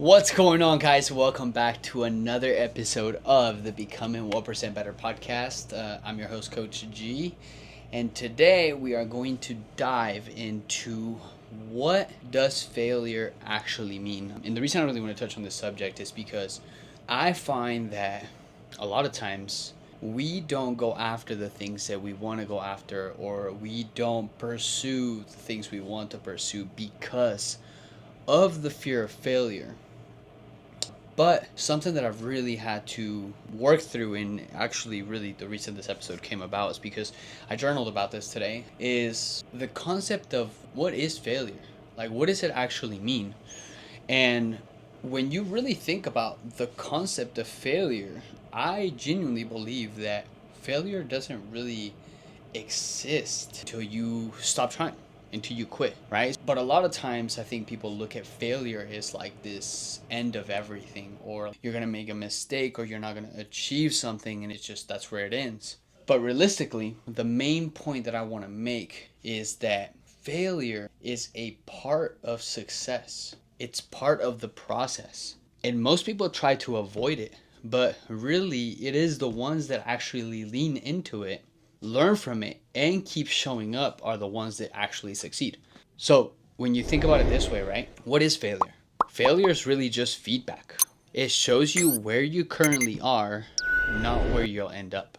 What's going on, guys? Welcome back to another episode of the Becoming 1% Better podcast. I'm your host, Coach G, and today we are going to dive into what does failure actually mean. And the reason I really want to touch on this subject is because I find that a lot of times we don't go after the things that we want to go after, or we don't pursue the things we want to pursue because of the fear of failure. But something that I've really had to work through, and actually really the reason this episode came about is because I journaled about this today, is the concept of what is failure? Like, what does it actually mean? And when you really think about the concept of failure, I genuinely believe that failure doesn't really exist until you stop trying, until you quit, right? But a lot of times I think people look at failure as like this end of everything, or you're gonna make a mistake, or you're not gonna achieve something, and it's just that's where it ends. But realistically, the main point that I want to make is that failure is a part of success. It's part of the process. And most people try to avoid it, but really it is the ones that actually lean into it, learn from it, and keep showing up are the ones that actually succeed. So when you think about it this way, right? What is failure? Failure is really just feedback. It shows you where you currently are, not where you'll end up.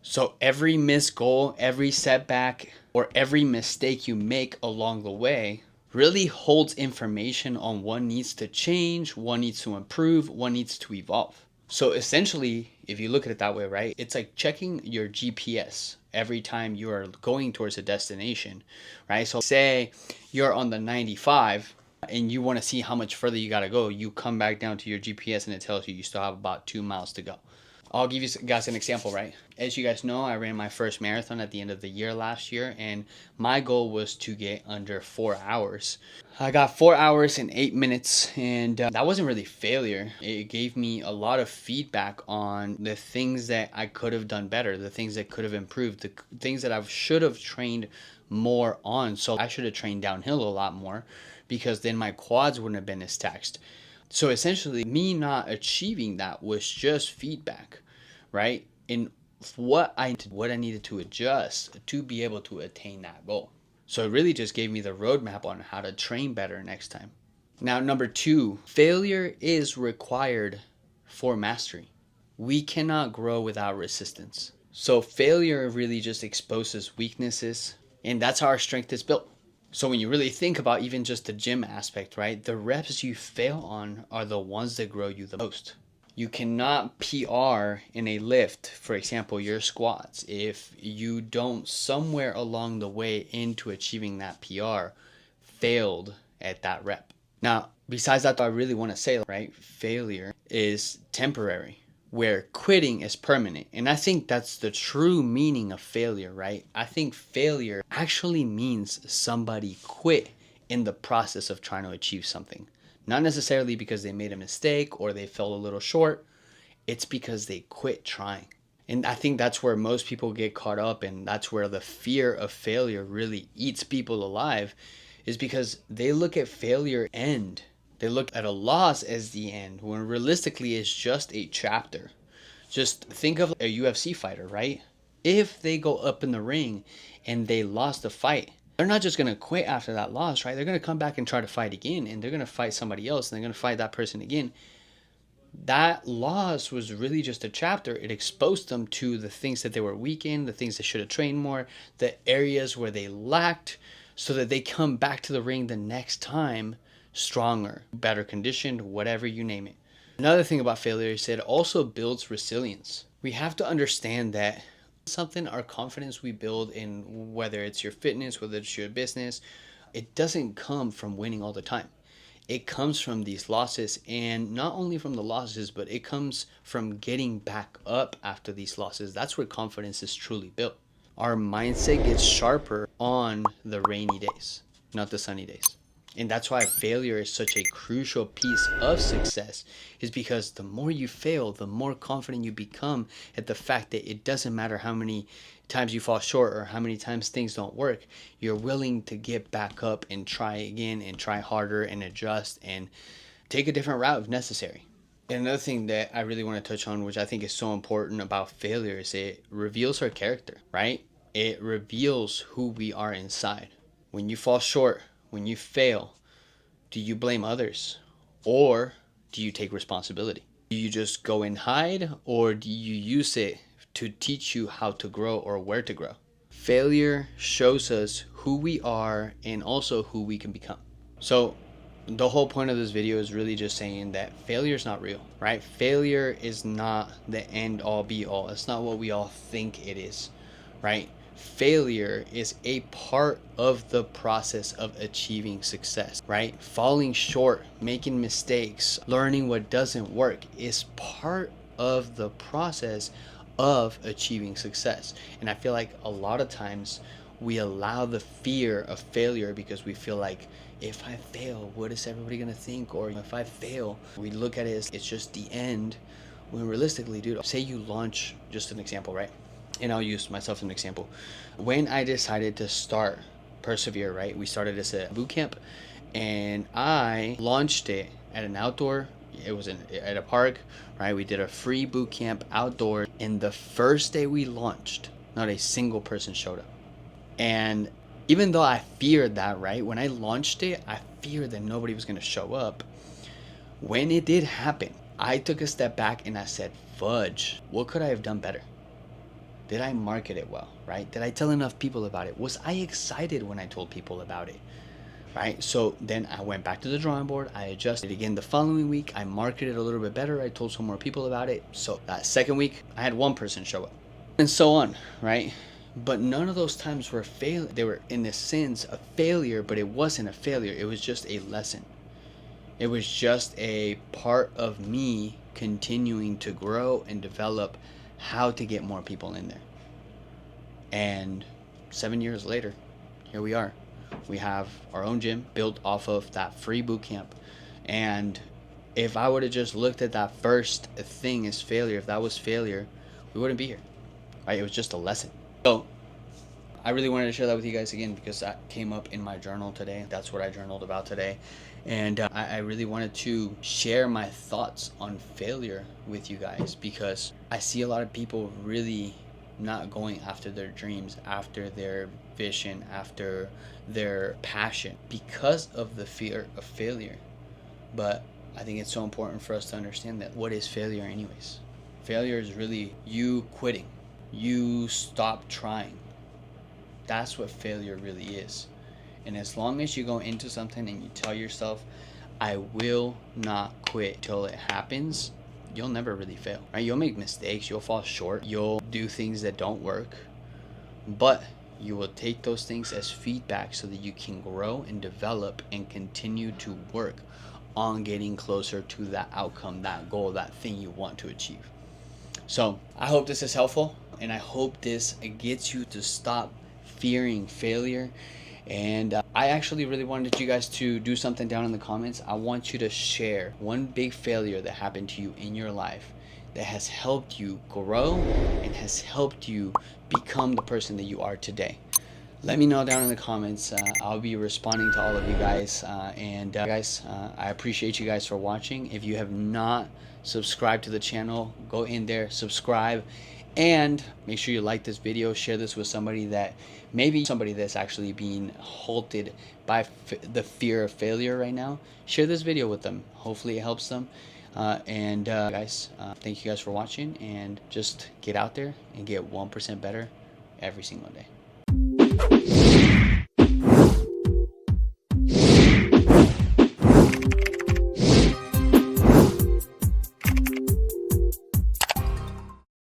So every missed goal, every setback, or every mistake you make along the way really holds information on what needs to change, what needs to improve, what needs to evolve. So essentially, if you look at it that way, right, it's like checking your GPS every time you are going towards a destination, right? So say you're on the 95 and you want to see how much further you got to go. You come back down to your GPS and it tells you still have about 2 miles to go. I'll give you guys an example, right? As you guys know, I ran my first marathon at the end of the year last year, and my goal was to get under 4 hours. I got 4 hours and 8 minutes, and that wasn't really failure. It gave me a lot of feedback on the things that I could have done better, the things that could have improved, the things that I should have trained more on. So I should have trained downhill a lot more, because then my quads wouldn't have been as taxed. So essentially, me not achieving that was just feedback, right? In what I needed to adjust to be able to attain that goal. So it really just gave me the roadmap on how to train better next time. Now, number 2, failure is required for mastery. We cannot grow without resistance. So failure really just exposes weaknesses, and that's how our strength is built. So when you really think about even just the gym aspect, right, the reps you fail on are the ones that grow you the most. You cannot PR in a lift, for example, your squats, if you don't somewhere along the way into achieving that PR failed at that rep. Now, besides that, I really want to say, right, failure is temporary, where quitting is permanent. And I think that's the true meaning of failure, right? I think failure actually means somebody quit in the process of trying to achieve something. Not necessarily because they made a mistake or they fell a little short. It's because they quit trying. And I think that's where most people get caught up, and that's where the fear of failure really eats people alive, is because they look at failure end. They look at a loss as the end, when realistically it's just a chapter. Just think of a UFC fighter, right? If they go up in the ring and they lost the fight, they're not just going to quit after that loss, right? They're going to come back and try to fight again, and they're going to fight somebody else, and they're going to fight that person again. That loss was really just a chapter. It exposed them to the things that they were weak in, the things they should have trained more, the areas where they lacked, so that they come back to the ring the next time stronger, better conditioned, whatever you name it. Another thing about failure is that it also builds resilience. We have to understand that something, our confidence we build in, whether it's your fitness, whether it's your business, it doesn't come from winning all the time. It comes from these losses, and not only from the losses, but it comes from getting back up after these losses. That's where confidence is truly built. Our mindset gets sharper on the rainy days, not the sunny days. And that's why failure is such a crucial piece of success, is because the more you fail, the more confident you become at the fact that it doesn't matter how many times you fall short or how many times things don't work. You're willing to get back up and try again and try harder and adjust and take a different route if necessary. And another thing that I really want to touch on, which I think is so important about failure, is it reveals our character, right? It reveals who we are inside. When you fall short, when you fail, do you blame others or do you take responsibility? Do you just go and hide, or do you use it to teach you how to grow or where to grow? Failure shows us who we are and also who we can become. So the whole point of this video is really just saying that failure is not real, right? Failure is not the end all be all. It's not what we all think it is, right? Failure is a part of the process of achieving success, right? Falling short, making mistakes, learning what doesn't work is part of the process of achieving success. And I feel like a lot of times we allow the fear of failure because we feel like, if I fail, what is everybody gonna think? Or if I fail, we look at it as it's just the end. When realistically, dude, say you launch, just an example, right? And I'll use myself as an example. When I decided to start Persevere, right? We started as a boot camp, and I launched it at an outdoor. It was at a park, right? We did a free boot camp outdoor, and the first day we launched, not a single person showed up. And even though I feared that, right? When I launched it, I feared that nobody was gonna show up. When it did happen, I took a step back and I said, fudge, what could I have done better? Did I market it well, right? Did I tell enough people about it? Was I excited when I told people about it, right? So then I went back to the drawing board. I adjusted again the following week. I marketed a little bit better. I told some more people about it. So that second week, I had one person show up, and so on, right? But none of those times were fail. They were, in a sense, a failure, but it wasn't a failure. It was just a lesson. It was just a part of me continuing to grow and develop how to get more people in there. And 7 years later, here we are. We have our own gym built off of that free boot camp. And if I would have just looked at that first thing as failure, if that was failure, we wouldn't be here, right? It was just a lesson. So I really wanted to share that with you guys again because that came up in my journal today. That's what I journaled about today. And I really wanted to share my thoughts on failure with you guys because I see a lot of people really not going after their dreams, after their vision, after their passion because of the fear of failure. But I think it's so important for us to understand that what is failure anyways? Failure is really you quitting. You stop trying. That's what failure really is. And as long as you go into something and you tell yourself, I will not quit till it happens, you'll never really fail, right? You'll make mistakes, you'll fall short, you'll do things that don't work, but you will take those things as feedback so that you can grow and develop and continue to work on getting closer to that outcome, that goal, that thing you want to achieve. So I hope this is helpful, and I hope this gets you to stop fearing failure. And I actually really wanted you guys to do something down in the comments. I want you to share one big failure that happened to you in your life that has helped you grow and has helped you become the person that you are today. Let me know down in the comments. I'll be responding to all of you guys. Guys, I appreciate you guys for watching. If you have not subscribed to the channel, go in there, subscribe, and make sure you like this video, share this with somebody that's actually being halted by the fear of failure right now. Share this video with them. Hopefully it helps them. Guys, thank you guys for watching, and just get out there and get 1% better every single day.